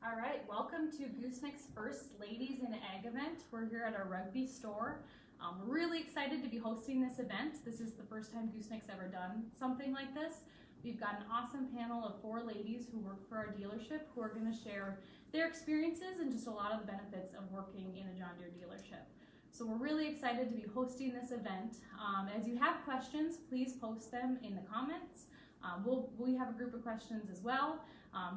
All right, welcome to Gooseneck's first Ladies in Ag event. We're here at our rugby store. We're really excited to be hosting this event. This is the first time Gooseneck's ever done something like this. We've got an awesome panel of 4 ladies who work for our dealership who are going to share their experiences and just a lot of the benefits of working in a John Deere dealership. So we're really excited to be hosting this event. As you have questions, please post them in the comments. We have a group of questions as well.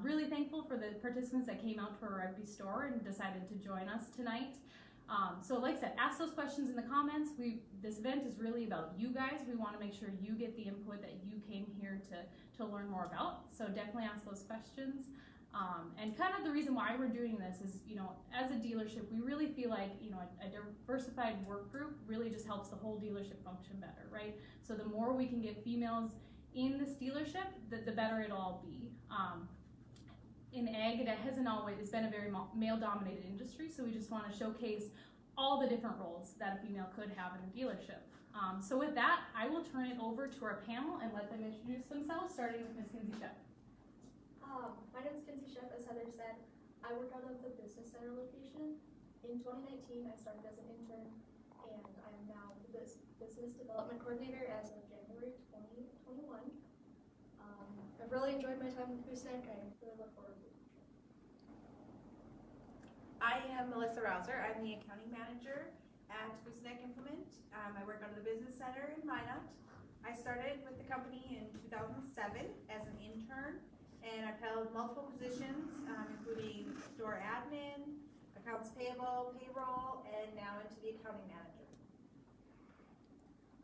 Really thankful for the participants that came out to our rugby store and decided to join us tonight. So like I said, ask those questions in the comments. This event is really about you guys. We want to make sure you get the input that you came here to learn more about. So definitely ask those questions. And kind of the reason why we're doing this is, as a dealership, we really feel like, a diversified work group really just helps the whole dealership function better, right? So the more we can get females in this dealership, the better it'll all be. In ag, it hasn't always, it's been a very male-dominated industry, so we just want to showcase all the different roles that a female could have in a dealership. So with that, I will turn it over to our panel and let them introduce themselves, starting with Ms. Kenzie Schiff. My name is Kenzie Schiff, as Heather said. I work out of the Business Center location. In 2019, I started as an intern, and I am now the Business Development Coordinator as of January 2021. I've really enjoyed my time with Gooseneck. I really look forward to it. I am Melissa Rouser. I'm the accounting manager at Gooseneck Implement. I work out of the Business Center in Minot. I started with the company in 2007 as an intern, and I've held multiple positions, including store admin, accounts payable, payroll, and now into the accounting manager.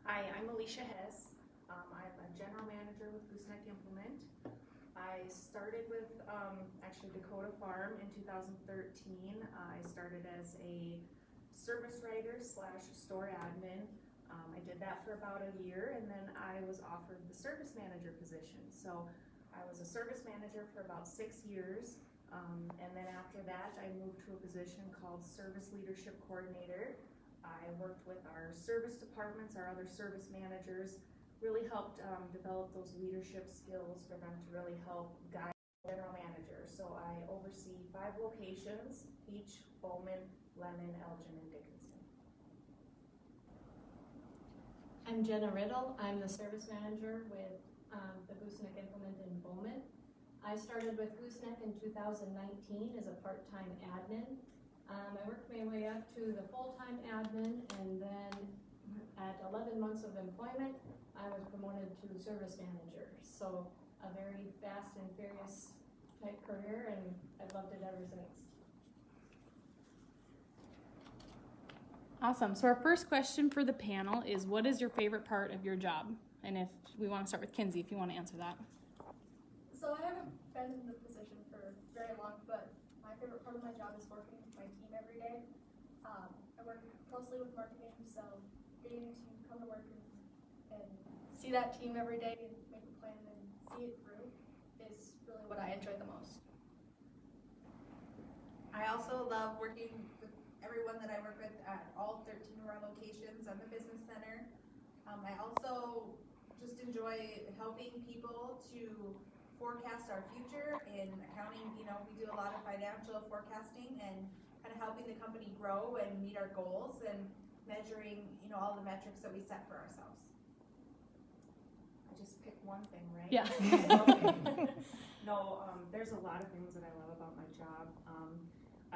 Hi, I'm Alicia Hess. I'm a general manager with Gooseneck Implement. I started with actually Dakota Farm in 2013. I started as a service writer / store admin. I did that for about a year, and then I was offered the service manager position. So I was a service manager for about 6 years, and then after that I moved to a position called service leadership coordinator. I worked with our service departments, our other service managers, really helped develop those leadership skills for them to really help guide the general manager. So I oversee 5 locations, each Bowman, Lemon, Elgin, and Dickinson. I'm Jenna Riddle. I'm the service manager with the Gooseneck Implement in Bowman. I started with Gooseneck in 2019 as a part-time admin. I worked my way up to the full-time admin, and then at 11 months of employment, I was promoted to service manager. So a very fast and furious type career, and I've loved it ever since. Awesome. So our first question for the panel is, what is your favorite part of your job? And if we want to start with Kenzie, if you want to answer that. So I haven't been in the position for very long, but my favorite part of my job is working with my team every day. I work closely with marketing, so getting to come to work and see that team every day and make a plan and see it through is really what I enjoy the most. I also love working with everyone that I work with at all 13 of our locations on the Business Center. I also just enjoy helping people to forecast our future in accounting. We do a lot of financial forecasting and kind of helping the company grow and meet our goals and measuring, all the metrics that we set for ourselves. I just picked one thing, right? Yeah. Okay. No, there's a lot of things that I love about my job.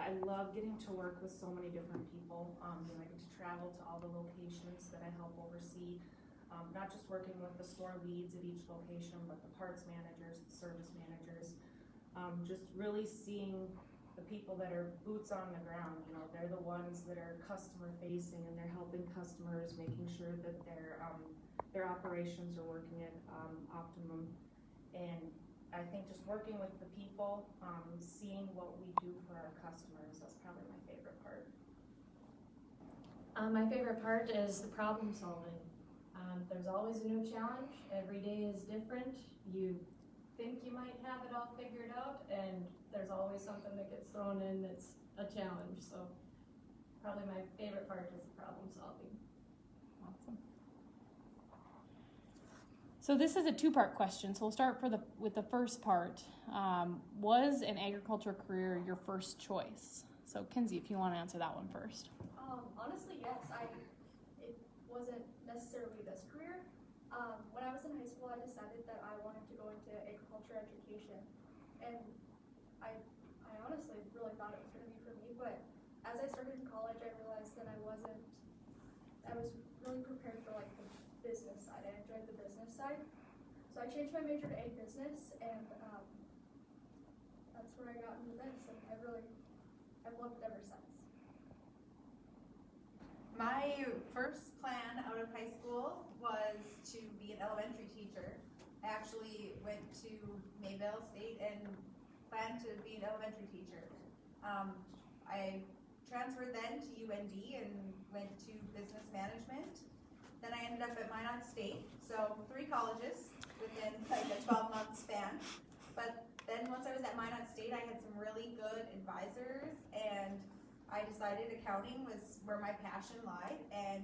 I love getting to work with so many different people. I get to travel to all the locations that I help oversee. Not just working with the store leads at each location, but the parts managers, the service managers. Just really seeing the people that are boots on the ground. They're the ones that are customer facing, and they're helping customers, making sure that their operations are working at optimum. And I think just working with the people, seeing what we do for our customers, that's probably my favorite part. My favorite part is the problem solving. There's always a new challenge. Every day is different. You think you might have it all figured out, and there's always something that gets thrown in that's a challenge. So probably my favorite part is the problem solving. Awesome. So So this is a two-part question. So we'll start with the first part. Was an agriculture career your first choice? So Kenzie, if you want to answer that one first. Honestly, yes. It wasn't necessarily this career. When I was in high school, I decided that I wanted to go into agriculture education, and I honestly really thought it was going to be for me. But as I started in college, I realized that I was really prepared for like the business side. I enjoyed the business side, so I changed my major to ag business, and that's where I got into this, and I've loved it ever since. My first plan out of high school was to be an elementary teacher. I actually went to Mayville State and planned to be an elementary teacher. I transferred then to UND and went to business management. Then I ended up at Minot State, so 3 colleges within like a 12-month span. But then once I was at Minot State, I had some really good advisors, and I decided accounting was where my passion lied, and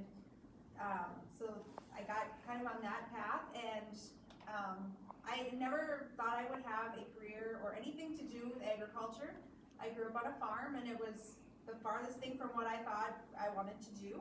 so I got kind of on that path, and I never thought I would have a career or anything to do with agriculture. I grew up on a farm, and it was the farthest thing from what I thought I wanted to do,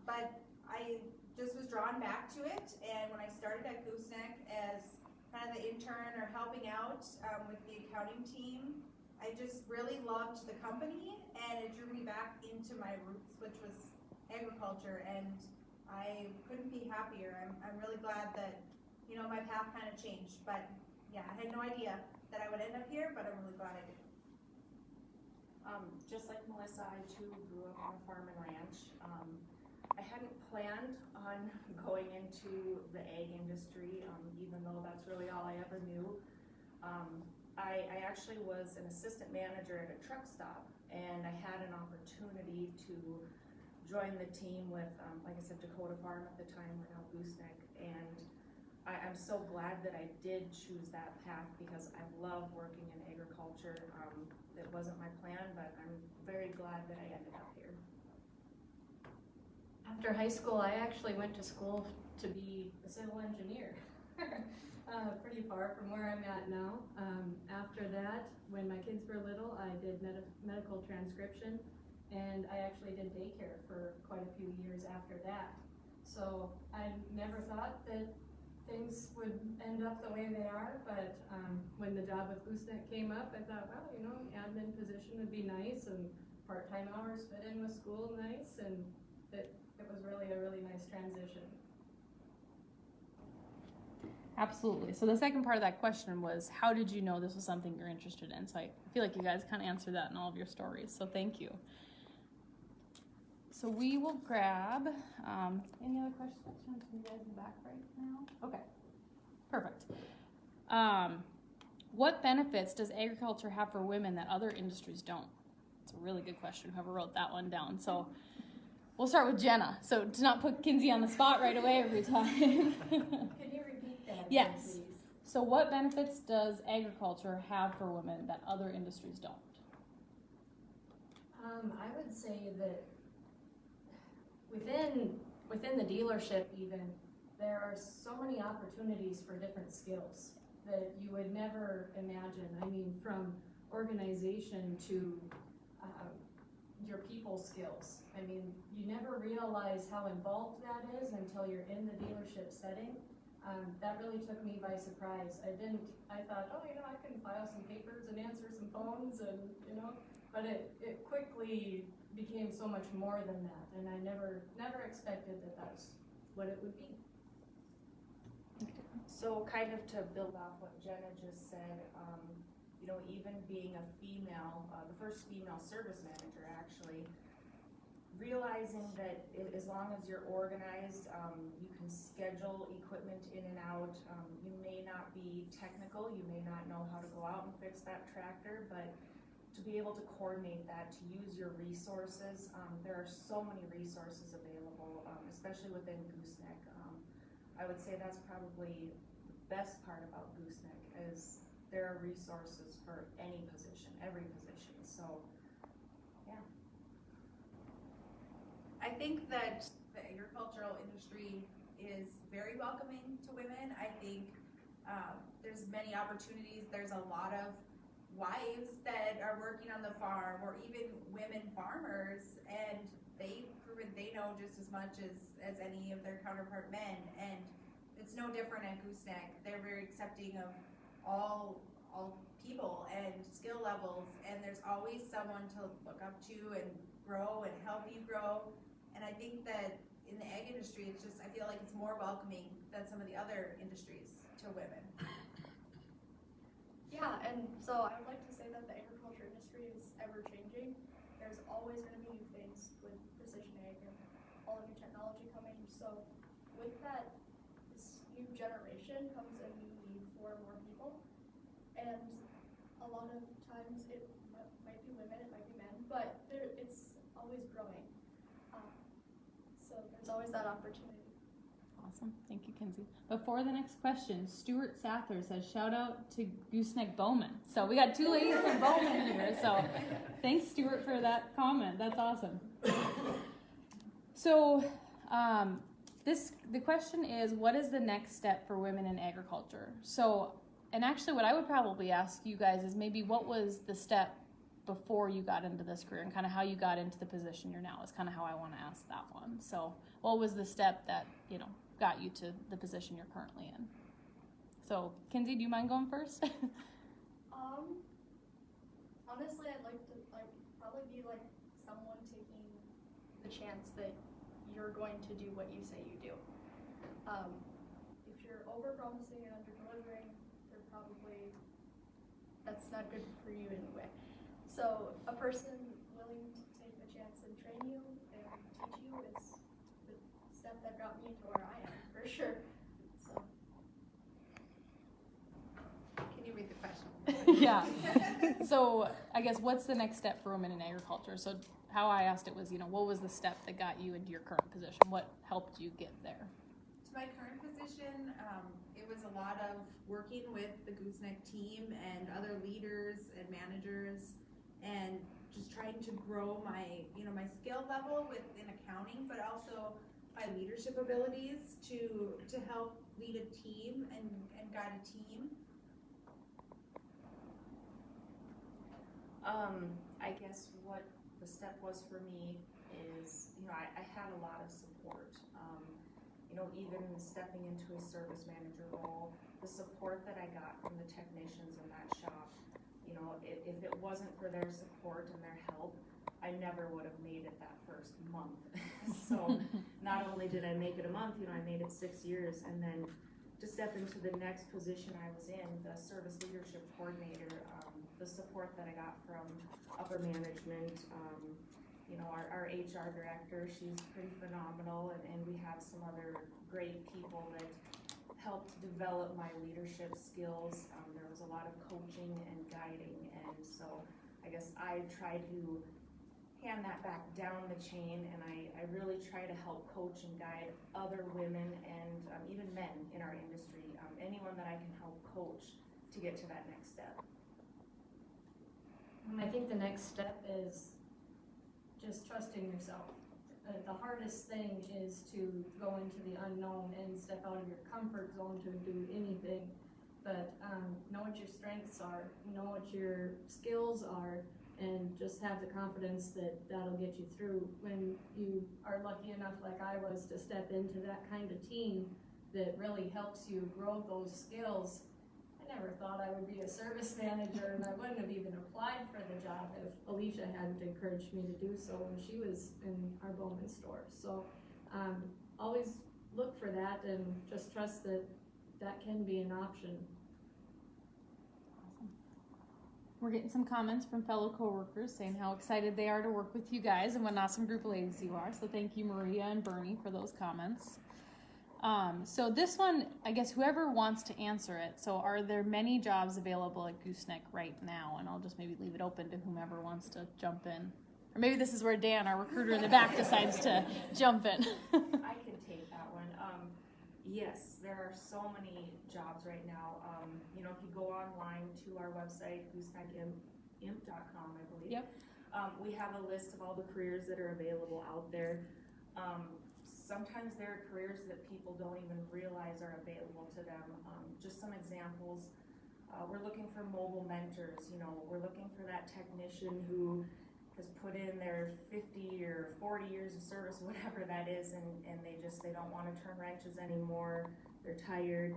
but I just was drawn back to it, and when I started at Gooseneck as kind of the intern or helping out with the accounting team, I just really loved the company, and it drew me back into my roots, which was agriculture, and I couldn't be happier. I'm really glad that, you know, my path kind of changed, but yeah, I had no idea that I would end up here, but I'm really glad I did. Just like Melissa, I too grew up on a farm and ranch. I hadn't planned on going into the ag industry, even though that's really all I ever knew. I actually was an assistant manager at a truck stop, and I had an opportunity to join the team with, like I said, Dakota Farm at the time, we're now Gooseneck, and I'm so glad that I did choose that path because I love working in agriculture. It wasn't my plan, but I'm very glad that I ended up here. After high school, I actually went to school to be a civil engineer. Pretty far from where I'm at now. After that, when my kids were little, I did medical transcription, and I actually did daycare for quite a few years after that. So I never thought that things would end up the way they are, but when the job with Gooseneck came up, I thought, well, you know, admin position would be nice, and part-time hours fit in with school nice, and it was really a really nice transition. Absolutely. So the second part of that question was, how did you know this was something you're interested in? So I feel like you guys kind of answered that in all of your stories, so thank you. So we will grab, any other questions from you guys in the back right now? Okay, perfect. What benefits does agriculture have for women that other industries don't? It's a really good question, whoever wrote that one down. So we'll start with Jenna. So to not put Kenzie on the spot right away every time. Can you repeat that? Yes. Please? So what benefits does agriculture have for women that other industries don't? I would say that within the dealership even, there are so many opportunities for different skills that you would never imagine. I mean, from organization to your people skills. I mean, you never realize how involved that is until you're in the dealership setting. That really took me by surprise. I thought, oh, you know, I can file some papers and answer some phones and, you know, but it quickly became so much more than that, and I never expected that that's what it would be. So kind of to build off what Jenna just said, you know, even being a female, the first female service manager actually, realizing that as long as you're organized, you can schedule equipment in and out. You may not be technical, you may not know how to go out and fix that tractor, but to be able to coordinate that, to use your resources, there are so many resources available, especially within Gooseneck. I would say that's probably the best part about Gooseneck is there are resources for any position, every position, so yeah. I think that the agricultural industry is very welcoming to women. I think there's many opportunities. There's a lot of wives that are working on the farm, or even women farmers, and they've proven they know just as much as any of their counterpart men. And it's no different at Gooseneck. They're very accepting of all people and skill levels, and there's always someone to look up to and grow and help you grow. And I think that in the ag industry, it's just, I feel like it's more welcoming than some of the other industries to women. Yeah, and so I would like to say that the agriculture industry is ever changing. There's always going to be new things with precision ag and all the new technology coming. So with that, this new generation comes a new need for more people. And a lot of times it might be women, it might be men, but it's always growing. So there's always that opportunity. Awesome. Thank you, Kenzie. Before the next question, Stuart Sather says, shout out to Gooseneck Bowman. So we got two ladies from Bowman here. So thanks, Stuart, for that comment. That's awesome. So the question is, what is the next step for women in agriculture? So, and actually what I would probably ask you guys is maybe what was the step before you got into this career, and kind of how you got into the position you're now is kind of how I want to ask that one. So what was the step that, got you to the position you're currently in? So Kenzie, do you mind going first? Honestly, I'd like to probably be like someone taking the chance that you're going to do what you say you do. If you're over-promising and under-delivering, that's not good for you anyway. So a person willing to take the chance and train you and teach you is the step that got me to where I am, for sure. So. Can you read the question? Yeah. So I guess what's the next step for women in agriculture? So how I asked it was, what was the step that got you into your current position? What helped you get there? To my current position, it was a lot of working with the Gooseneck team and other leaders and managers, and just trying to grow my skill level within accounting, but also my leadership abilities to help lead a team and guide a team. I guess what the step was for me is, I had a lot of support. Even stepping into a service manager role, the support that I got from the technicians in that shop, if it wasn't for their support and their help, I never would have made it that first month. So not only did I make it a month, I made it 6 years, and then to step into the next position I was in, the service leadership coordinator, the support that I got from upper management, our HR director, she's pretty phenomenal, and we have some other great people that helped develop my leadership skills. There was a lot of coaching and guiding, and so I guess I try to hand that back down the chain, and I really try to help coach and guide other women and even men in our industry, anyone that I can help coach to get to that next step. I think the next step is just trusting yourself. The hardest thing is to go into the unknown and step out of your comfort zone to do anything. But know what your strengths are, know what your skills are, and just have the confidence that that'll get you through. When you are lucky enough, like I was, to step into that kind of team that really helps you grow those skills, I never thought I would be a service manager, and I wouldn't have even applied for the job if Alicia hadn't encouraged me to do so when she was in our Bowman store. So always look for that and just trust that that can be an option. Awesome. We're getting some comments from fellow coworkers saying how excited they are to work with you guys and what an awesome group of ladies you are. So thank you, Maria and Bernie, for those comments. So this one, I guess whoever wants to answer it. So are there many jobs available at Gooseneck right now? And I'll just maybe leave it open to whomever wants to jump in. Or maybe this is where Dan, our recruiter in the back, decides to jump in. I can take that one. Yes, there are so many jobs right now. If you go online to our website, gooseneckimp.com, I believe. Yep. We have a list of all the careers that are available out there. sometimes there are careers that people don't even realize are available to them. Just some examples, we're looking for mobile mentors, we're looking for that technician who has put in their 50 or 40 years of service, whatever that is, and they don't want to turn wrenches anymore, they're tired.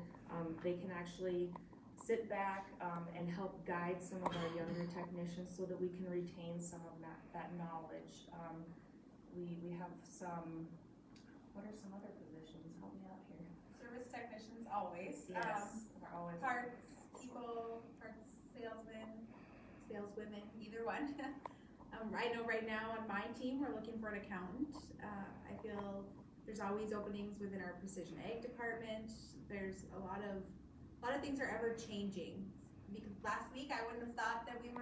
They can actually sit back and help guide some of our younger technicians so that we can retain some of that knowledge. We have some, what are some other positions? Help me out here. Service technicians always. Yes, we're always. Parts people, parts saleswomen, either one. I know right now on my team, we're looking for an accountant. I feel there's always openings within our precision ag department. There's a lot of things are ever changing. Because last week I wouldn't have thought that we'd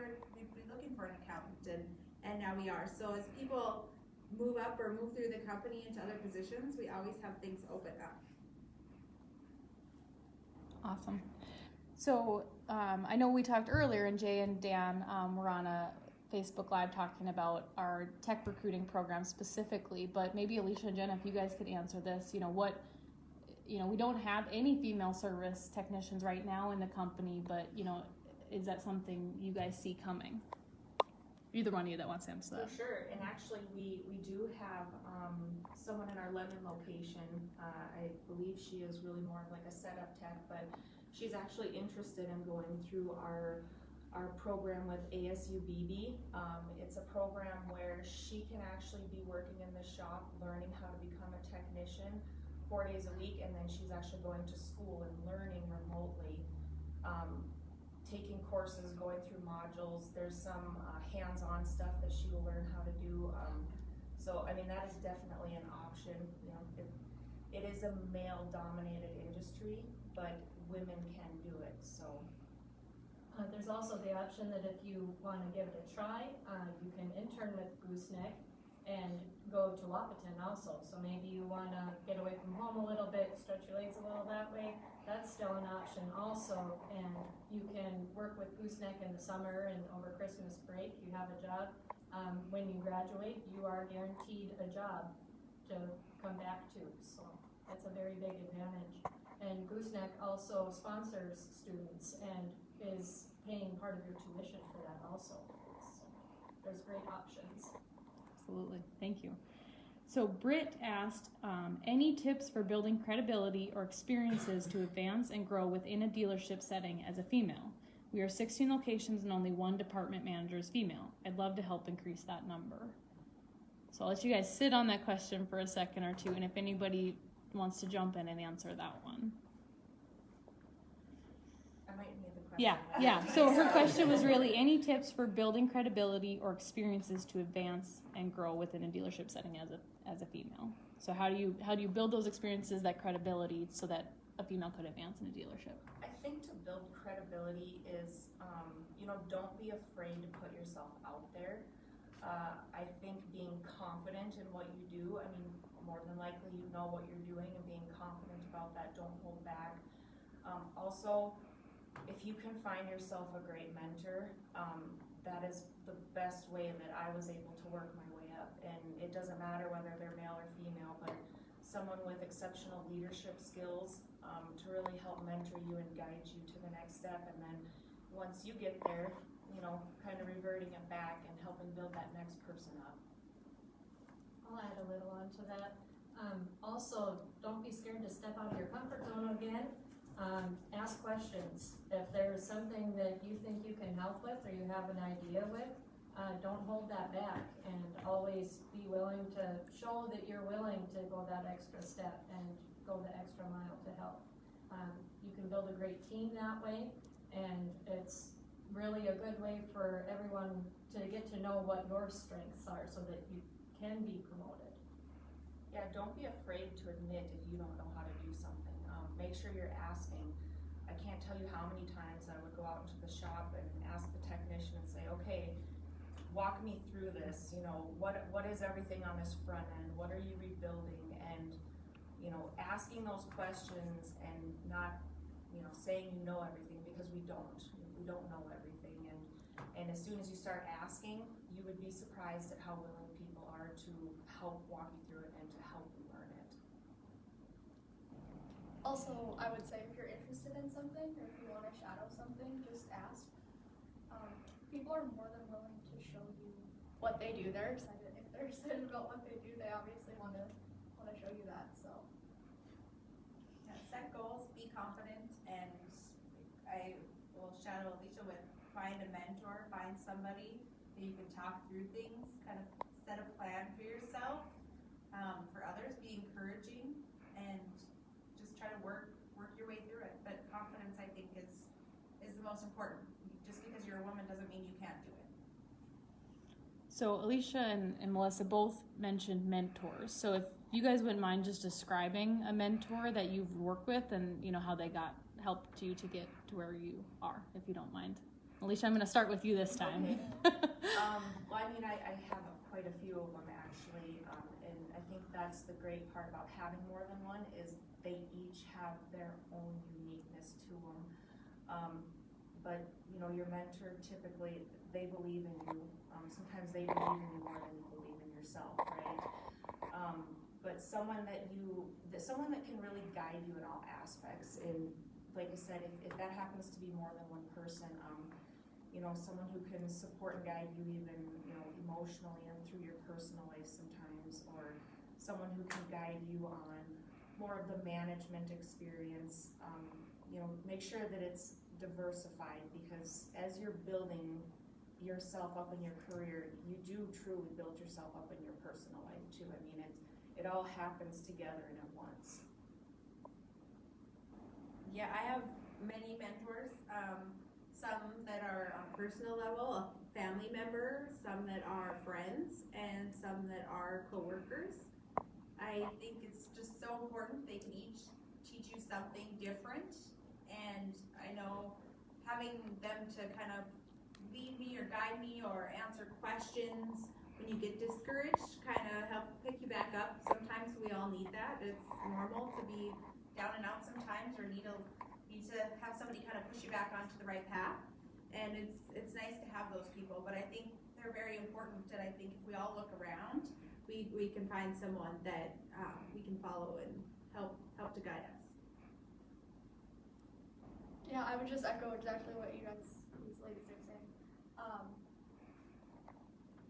be looking for an accountant, and now we are. So as people move up or move through the company into other positions, we always have things open up. Awesome. So I know we talked earlier, and Jay and Dan were on a Facebook Live talking about our tech recruiting program specifically, but maybe Alicia and Jen, if you guys could answer this, we don't have any female service technicians right now in the company, but is that something you guys see coming? Either one of you that wants to answer that. For sure, and actually we do have someone in our Lemon location. I believe she is really more of like a setup tech, but she's actually interested in going through our program with ASUBB. It's a program where she can actually be working in the shop, learning how to become a technician 4 days a week, and then she's actually going to school and learning remotely, taking courses, going through modules. There's some hands-on stuff that she will learn how to do. So I mean, that is definitely an option. It is a male-dominated industry, but women can do it. So. There's also the option that if you want to give it a try, you can intern with Gooseneck and go to Wapaton also. So maybe you want to get away from home a little bit, stretch your legs a little that way. That's still an option also. And you can work with Gooseneck in the summer and over Christmas break. You have a job. When you graduate, you are guaranteed a job to come back to. So that's a very big advantage. And Gooseneck also sponsors students and is paying part of your tuition for that also. So there's great options. Absolutely, thank you. So Britt asked, any tips for building credibility or experiences to advance and grow within a dealership setting as a female? We are 16 locations and only one department manager is female. I'd love to help increase that number. So I'll let you guys sit on that question for a second or two, and if anybody wants to jump in and answer that one. I might need the question. Yeah. So her question was really any tips for building credibility or experiences to advance and grow within a dealership setting as a female. So how do you build those experiences, that credibility, so that a female could advance in a dealership? I think to build credibility is, don't be afraid to put yourself out there. I think being confident in what you do, more than likely you know what you're doing, and being confident about that, don't hold back. Also, if you can find yourself a great mentor, that is the best way that I was able to work my way up. And it doesn't matter whether they're male or female, but someone with exceptional leadership skills to really help mentor you and guide you to the next step. And then once you get there, kind of reverting it back and helping build that next person up. I'll add a little on to that. Also, don't be scared to step out of your comfort zone again. Ask questions. If there's something that you think you can help with or you have an idea with, don't hold that back, and always be willing to show that you're willing to go that extra step and go the extra mile to help. You can build a great team that way, and it's really a good way for everyone to get to know what your strengths are so that you can be promoted. Yeah, don't be afraid to admit if you don't know how to do something. Make sure you're asking. I can't tell you how many times I would go out into the shop and ask the technician and say, okay, walk me through this. What is everything on this front end? What are you rebuilding? And asking those questions and not saying you know everything, because we don't know everything. And as soon as you start asking, you would be surprised at how willing people are to help walk you through it and to help you learn it. Also, I would say if you're interested in something or if you want to shadow something, just ask. People are more than willing to show you what they do. They're excited. If they're excited about what they do, they obviously want to show you that. So, Yeah, set goals, be confident, and I will shadow Alicia with find a mentor, find somebody that you can talk through things, kind of set a plan for yourself. For others, be encouraging, and just try to work your way through it. But confidence, I think, is the most important. Just because you're a woman doesn't mean you can't do it. So Alicia and Melissa both mentioned mentors. So if you guys wouldn't mind just describing a mentor that you've worked with and how they helped you to get to where you are, if you don't mind. Alicia, I'm going to start with you this time. Okay. Well, I mean, I have quite a few of them actually, and I think that's the great part about having more than one is they each have their own uniqueness to them. But your mentor typically, they believe in you. Sometimes they believe in you more than you believe in yourself, right? But someone that can really guide you in all aspects. And like I said, if that happens to be more than one person, someone who can support and guide you even, emotionally and through your personal life sometimes, or someone who can guide you on more of the management experience. Make sure that it's diversified, because as you're building yourself up in your career, you do truly build yourself up in your personal life too. I mean, it all happens together and at once. Yeah, I have many mentors. Some that are on a personal level, a family member, some that are friends, and some that are coworkers. I think it's just so important. They can each teach you something different, and I know having them to kind of lead me or guide me or answer questions when you get discouraged, kind of help pick you back up. Sometimes we all need that. It's normal to be down and out sometimes, or need to have somebody kind of push you back onto the right path. And it's nice to have those people, but I think they're very important. And I think if we all look around, we can find someone that we can follow and help to guide us. yeah, I would just echo exactly what these ladies are saying.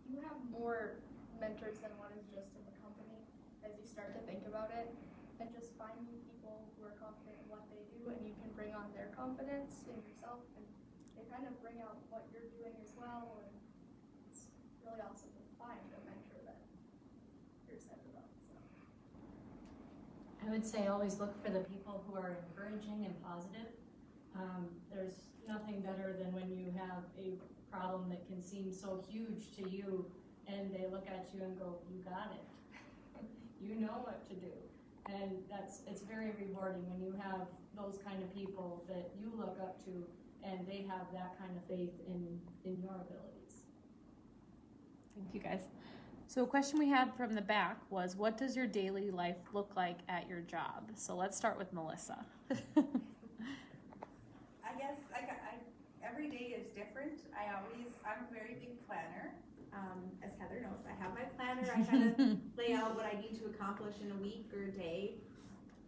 You have more mentors than what is just in the company as you start to think about it, and just finding people who are confident in what they do, and you can bring on their confidence in yourself, and they kind of bring out what you're doing as well, and it's really awesome to find a mentor that you're excited about. So. I would say always look for the people who are encouraging and positive. There's nothing better than when you have a problem that can seem so huge to you and they look at you and go, you got it. You know what to do. And it's very rewarding when you have those kind of people that you look up to and they have that kind of faith in your abilities. Thank you, guys. So a question we had from the back was, what does your daily life look like at your job? So let's start with Melissa. I guess every day is different. I'm a very big planner. As Heather knows, I have my planner. I kind of lay out what I need to accomplish in a week or a day.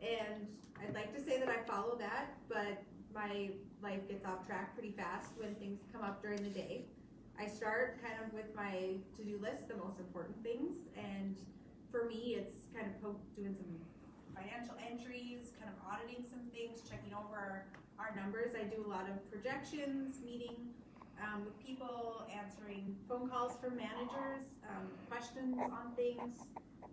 And I'd like to say that I follow that, but my life gets off track pretty fast when things come up during the day. I start kind of with my to-do list, the most important things, and for me it's kind of doing some financial entries, kind of auditing some things, checking over our numbers. I do a lot of projections, meeting with people, answering phone calls from managers, questions on things,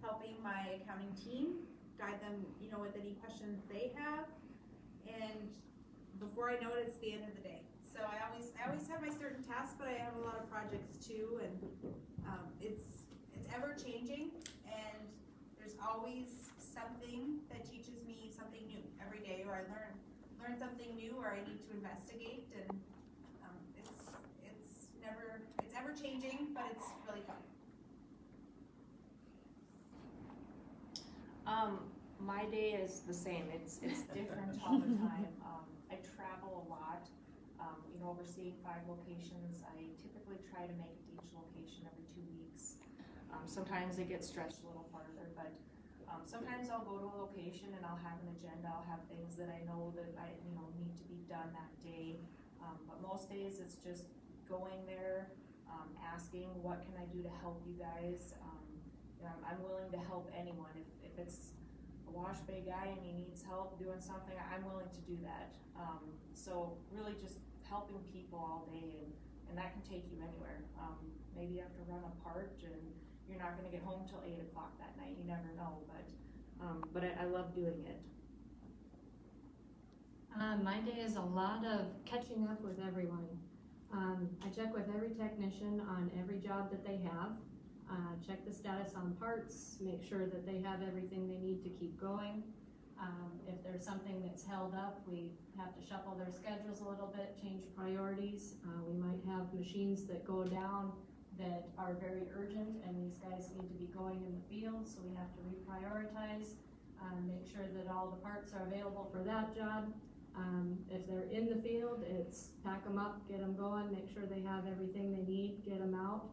helping my accounting team, guide them, with any questions they have, and before I know it, it's the end of the day. So I always have my certain tasks, but I have a lot of projects too, and it's ever changing, and there's always something that teaches me something new every day, or I learn something new, or I need to investigate, and it's ever changing, but it's really fun. My day is the same. It's different all the time. I travel a lot. Overseeing 5 locations. I typically try to make it to each location every 2 weeks. Sometimes it gets stretched a little farther, but Sometimes I'll go to a location and I'll have an agenda, I'll have things that I know that need to be done that day. But most days it's just going there, asking, what can I do to help you guys? I'm willing to help anyone. If it's a wash bay guy and he needs help doing something, I'm willing to do that. So really just helping people all day, and that can take you anywhere. Maybe you have to run a part and you're not gonna get home till 8 o'clock that night, you never know, but I love doing it. My day is a lot of catching up with everyone. I check with every technician on every job that they have, check the status on parts, make sure that they have everything they need to keep going. If there's something that's held up, we have to shuffle their schedules a little bit, change priorities. We might have machines that go down that are very urgent and these guys need to be going in the field, so we have to reprioritize, make sure that all the parts are available for that job. If they're in the field, it's pack them up, get them going, make sure they have everything they need, get them out.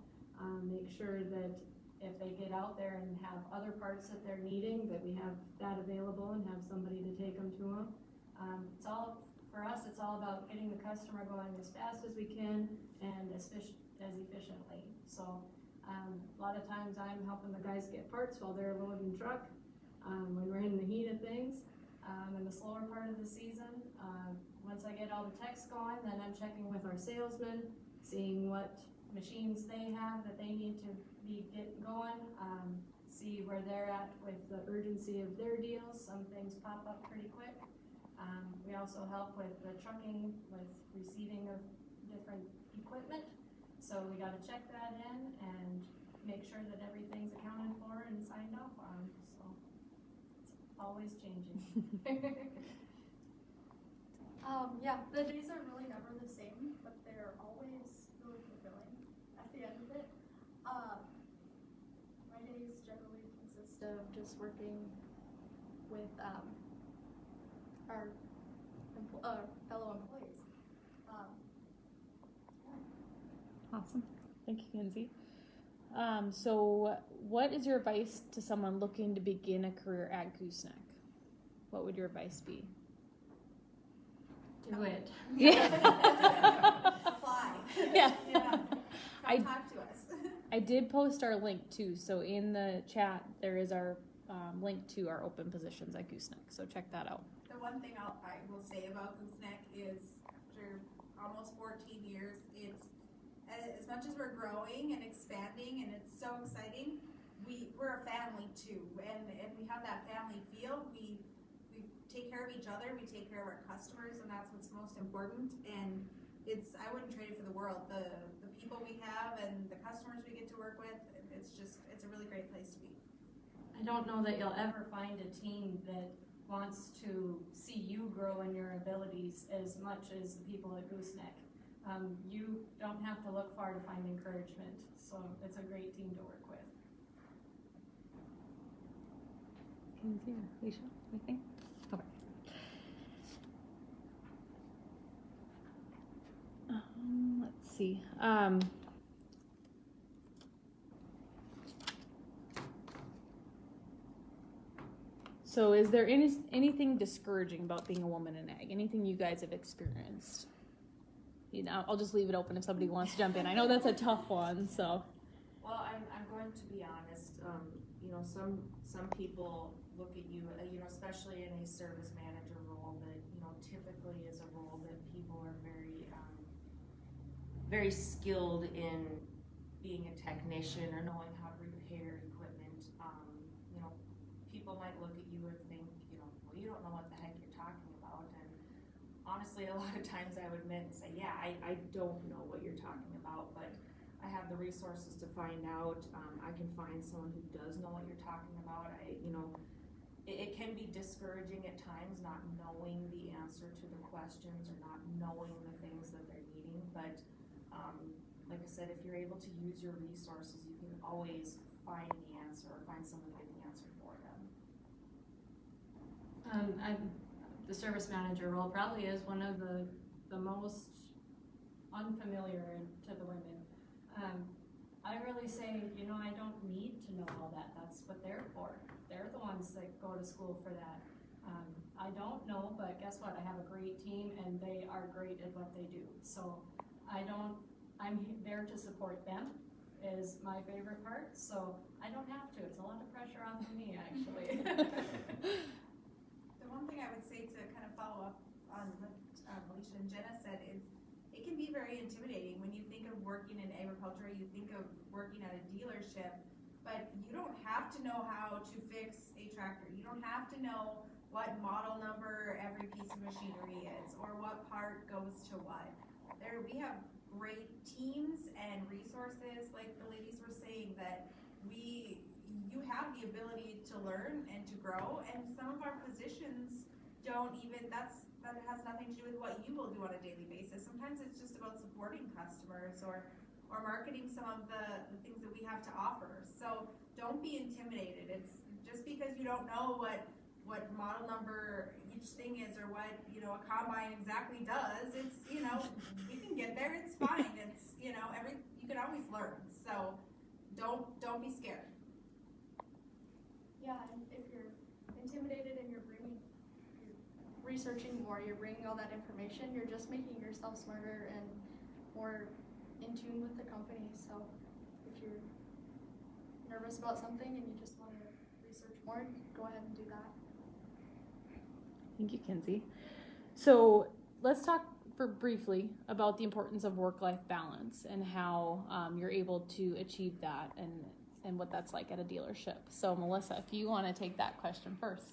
Make sure that if they get out there and have other parts that they're needing, that we have that available and have somebody to take them to them. For us, it's all about getting the customer going as fast as we can and as efficiently. So a lot of times I'm helping the guys get parts while they're loading truck. When we're in the heat of things, in the slower part of the season, once I get all the techs going, then I'm checking with our salesmen, seeing what machines they have that they need to be getting going, see where they're at with the urgency of their deals. Some things pop up pretty quick. We also help with the trucking, with receiving of different equipment. So we got to check that in and make sure that everything's accounted for and signed off on. So it's always changing. Yeah, the days are really never the same, but they're always really fulfilling at the end of it. My days generally consist of just working with our fellow employees. Awesome. Thank you, Kenzie. So what is your advice to someone looking to begin a career at Gooseneck? What would your advice be? Do it. Yeah. Apply. Yeah. Come talk to us. I did post our link too, so in the chat there is our link to our open positions at Gooseneck, so check that out. The one thing I will say about Gooseneck is after almost 14 years, it's as much as we're growing and expanding and it's so exciting, we're a family too, and we have that family feel. We take care of each other, we take care of our customers, and that's what's most important. And I wouldn't trade it for the world. The people we have and the customers we get to work with, it's a really great place to be. I don't know that you'll ever find a team that wants to see you grow in your abilities as much as the people at Gooseneck. You don't have to look far to find encouragement, so it's a great team to work with. Kenzie or Alicia, anything? Okay. Let's see. So is there anything discouraging about being a woman in ag? Anything you guys have experienced? You know, I'll just leave it open if somebody wants to jump in. I know that's a tough one, so. Well, I'm going to be honest. Some people look at you, especially in a service manager role, that typically is a role that people are very skilled in being a technician or knowing how to repair equipment. People might look at you and think, well, you don't know what the heck you're talking about. And honestly, a lot of times I would admit and say, yeah, I don't know what you're talking about, but I have the resources to find out. I can find someone who does know what you're talking about. It can be discouraging at times not knowing the answer to the questions or not knowing the things that they're needing. But like I said, if you're able to use your resources, you can always find the answer or find someone to get the answer for them. The service manager role probably is one of the most unfamiliar to the women. I really say say, you know, I don't need to know all that. That's what they're for. They're the ones that go to school for that. I don't know, but guess what? I have a great team and they are great at what they do. So I'm there to support them is my favorite part. So I don't have to. It's a lot of pressure off of me, actually. The one thing I would say to kind of follow up on what Alicia and Jenna said is it can be very intimidating when you think of working in agriculture, you think of working at a dealership, but you don't have to know how to fix a tractor. You don't have to know what model number every piece of machinery is or what part goes to what. We have great teams and resources, like the ladies were saying, that you have the ability to learn and to grow, and some of our positions don't even, that has nothing to do with what you will do on a daily basis. Sometimes it's just about supporting customers or marketing some of the things that we have to offer. So don't be intimidated. It's just because you don't know what model number each thing is or what, you know, a combine exactly does. It's, you know, you can get there, it's fine. It's, you know, you can always learn. So don't be scared. Yeah, and if you're intimidated and you're researching more, you're bringing all that information, you're just making yourself smarter and more in tune with the company. So if you're nervous about something and you just want to research more, go ahead and do that. Thank you, Kenzie. So let's talk briefly about the importance of work-life balance and how you're able to achieve that and what that's like at a dealership. So Melissa, if you want to take that question first.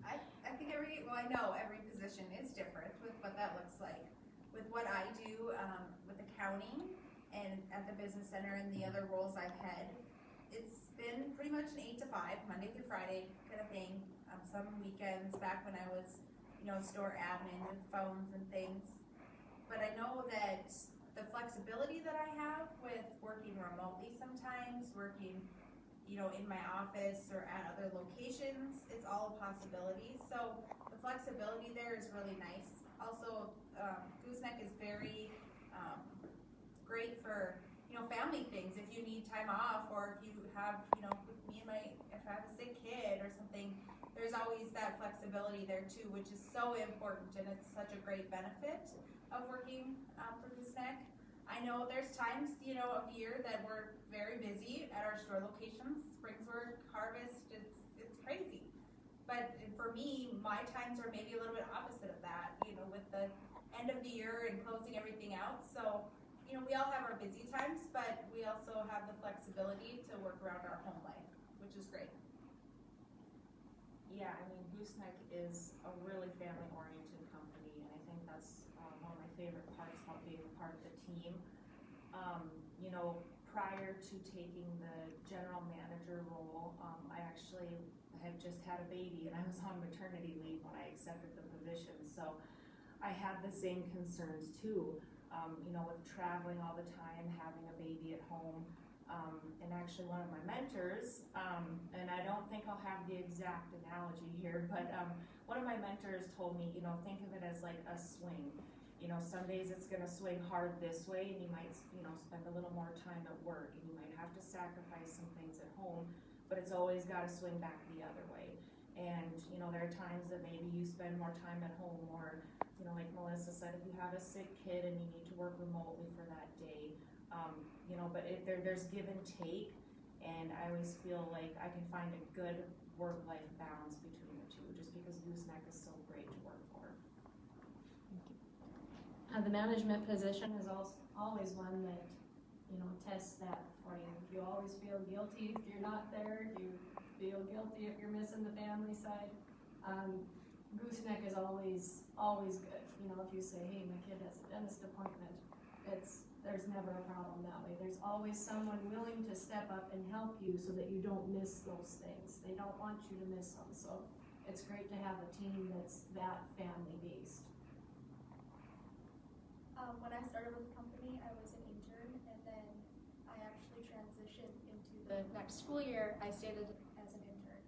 I think I know every position is different with what that looks like. With what I do with accounting and at the business center and the other roles I've had, it's been pretty much an 8 to 5, Monday through Friday kind of thing. Some weekends back when I was, you know, store admin with phones and things. But I know that the flexibility that I have with working remotely sometimes, working, you know, in my office or at other locations, it's all a possibility. So the flexibility there is really nice. Also, Gooseneck is very great for, you know, family things. If you need time off or if you have, you know, with me and if I have a sick kid or something, there's always that flexibility there too, which is so important, and it's such a great benefit of working for Gooseneck. I know there's times, you know, of the year that we're very busy at our store locations. Spring's work, harvest, it's crazy. But for me, my times are maybe a little bit opposite of that, you know, with the end of the year and closing everything out. So, you know, we all have our busy times, but we also have the flexibility to work around our home life, which is great. Yeah, I mean, Gooseneck is a really family-oriented company, and I think that's one of my favorite parts about being a part of the team. You know, prior to taking the general manager role, I actually had just had a baby, and I was on maternity leave when I accepted the position, so I had the same concerns too. You know, with traveling all the time, having a baby at home. And actually one of my mentors, and I don't think I'll have the exact analogy here, but one of my mentors told me, you know, think of it as like a swing. You know, some days it's going to swing hard this way, and you might, you know, spend a little more time at work, and you might have to sacrifice some things at home, but it's always got to swing back the other way. And, you know, there are times that maybe you spend more time at home, or, you know, like Melissa said, if you have a sick kid and you need to work remotely for that day, you know, but there's give and take, and I always feel like I can find a good work-life balance between the two, just because Gooseneck is so great to work for. The management position is always one that, you know, tests that for you. You always feel guilty if you're not there. You feel guilty if you're missing the family side. Gooseneck is always good. You know, if you say, hey, my kid has a dentist appointment, there's never a problem that way. There's always someone willing to step up and help you so that you don't miss those things. They don't want you to miss them. So it's great to have a team that's that family-based. When I started with the company, I was an intern, and then I actually transitioned into the next school year. I stayed as an intern.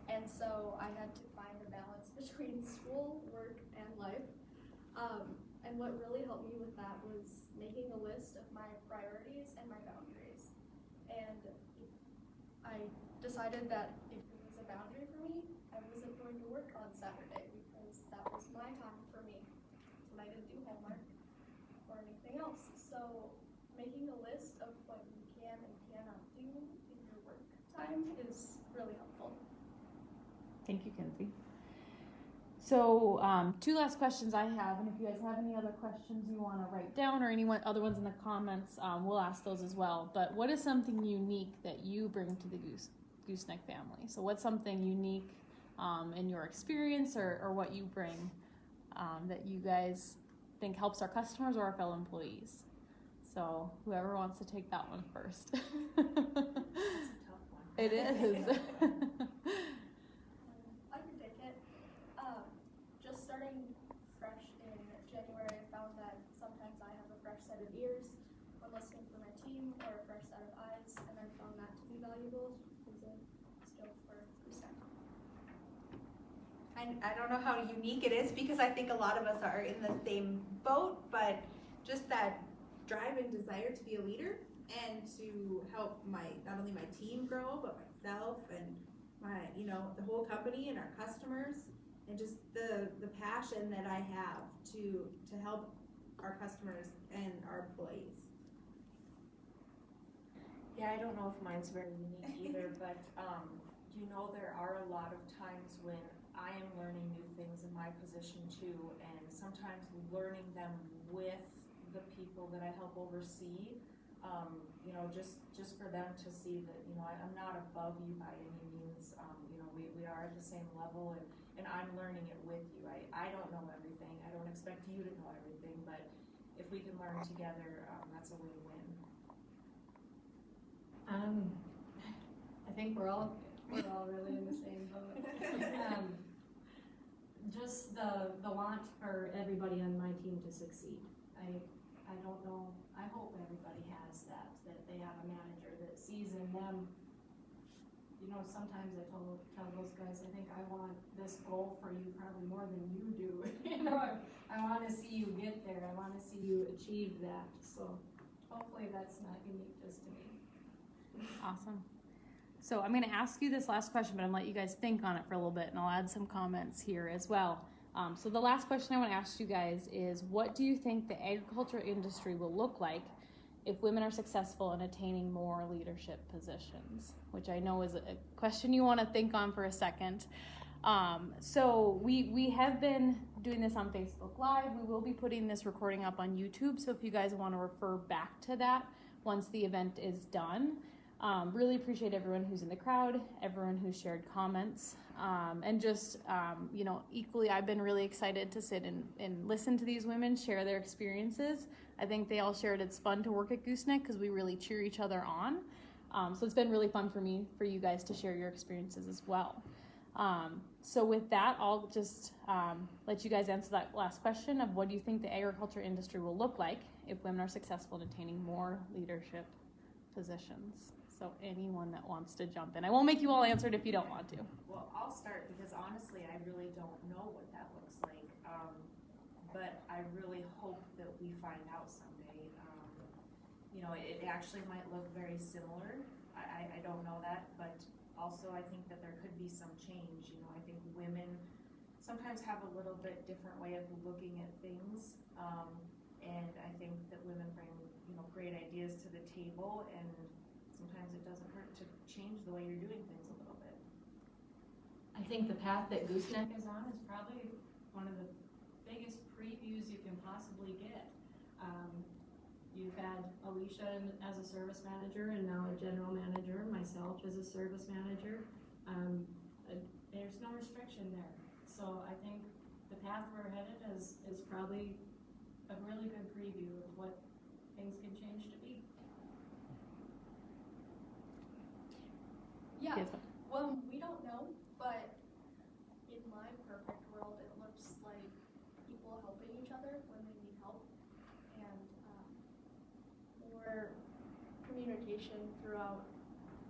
And so I had to find a balance between school, work, and life. And what really helped me with that was making a list of my priorities and my boundaries. And decided that if it was a boundary for me, I wasn't going to work on Saturday because that was my time for me when I didn't do homework or anything else. So making a list of what you can and cannot do in your work time is really helpful. Thank you, Kenzie. So, two last questions I have, and if you guys have any other questions you want to write down or any other ones in the comments, we'll ask those as well. But what is something unique that you bring to the Gooseneck family? So what's something unique in your experience or what you bring that you guys think helps our customers or our fellow employees? So whoever wants to take that one first. That's a tough one. It is. I can take it. Just starting fresh in January, I found that sometimes I have a fresh set of ears when listening for my team or a fresh set of eyes, and I found that to be valuable as a skill for Gooseneck. I don't know how unique it is because I think a lot of us are in the same boat, but just that drive and desire to be a leader and to help not only my team grow, but myself and the whole company and our customers, and just the passion that I have to help our customers and our employees. Yeah, I don't know if mine's very unique either, but there are a lot of times when I am learning new things in my position too, and sometimes learning them with the people that I help oversee. Just for them to see that I'm not above you by any means. We are at the same level, and I'm learning it with you. I don't know everything. I don't expect you to know everything, but if we can learn together, that's a win-win. I think we're all really in the same boat. Just the want for everybody on my team to succeed. I don't know. I hope everybody has that they have a manager that sees in them. Sometimes I tell those guys, I think I want this goal for you probably more than you do. I want to see you get there. I want to see you achieve that. So hopefully that's not unique just to me. Awesome. So I'm going to ask you this last question, but I'm going to let you guys think on it for a little bit, and I'll add some comments here as well. So the last question I want to ask you guys is, what do you think the agriculture industry will look like if women are successful in attaining more leadership positions? Which I know is a question you want to think on for a second. So we have been doing this on Facebook Live. We will be putting this recording up on YouTube, so if you guys want to refer back to that once the event is done. Really appreciate everyone who's in the crowd, everyone who shared comments, and just, equally I've been really excited to sit and listen to these women share their experiences. I think they all shared it's fun to work at Gooseneck because we really cheer each other on. So it's been really fun for you guys to share your experiences as well. So with that, I'll just let you guys answer that last question of what do you think the agriculture industry will look like if women are successful in attaining more leadership positions. So anyone that wants to jump in. I won't make you all answer it if you don't want to. Well, I'll start because honestly, I really don't know what that looks like. But I really hope that we find out someday. It actually might look very similar. I don't know that, but also I think that there could be some change. I think women sometimes have a little bit different way of looking at things. And I think that women bring, great ideas to the table, and sometimes it doesn't hurt to change the way you're doing things a little bit. I think the path that Gooseneck is on is probably one of the biggest previews you can possibly get. You've had Alicia as a service manager and now a general manager, myself as a service manager. There's no restriction there. So I think the path we're headed is probably a really good preview of what things can change to be. Yeah, Yes. well, we don't know, but in my perfect world, it looks like people helping each other when they need help, and more communication throughout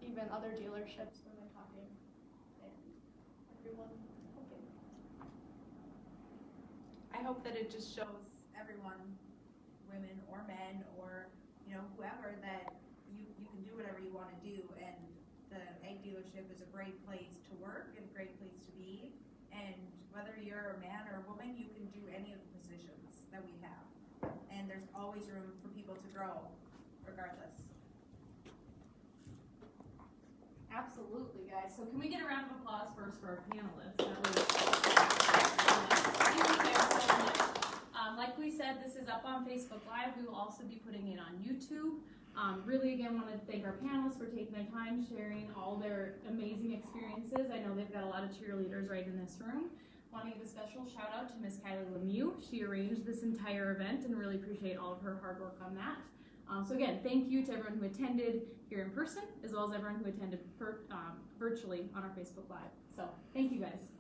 even other dealerships when they're talking, and everyone helping. I hope that it just shows everyone, women or men or whoever, that you can do whatever you want to do, and the ag dealership is a great place to work and a great place to be. And whether you're a man or a woman, you can do any of the positions that we have. And there's always room for people to grow, regardless. Absolutely, guys. So can we get a round of applause first for our panelists? That was excellent. Thank you guys so much. Like we said, this is up on Facebook Live. We will also be putting it on YouTube. Really, again, want to thank our panelists for taking their time, sharing all their amazing experiences. I know they've got a lot of cheerleaders right in this room. Want to give a special shout out to Miss Kylie Lemieux. She arranged this entire event and really appreciate all of her hard work on that. So again, thank you to everyone who attended here in person, as well as everyone who attended virtually on our Facebook Live. So thank you guys.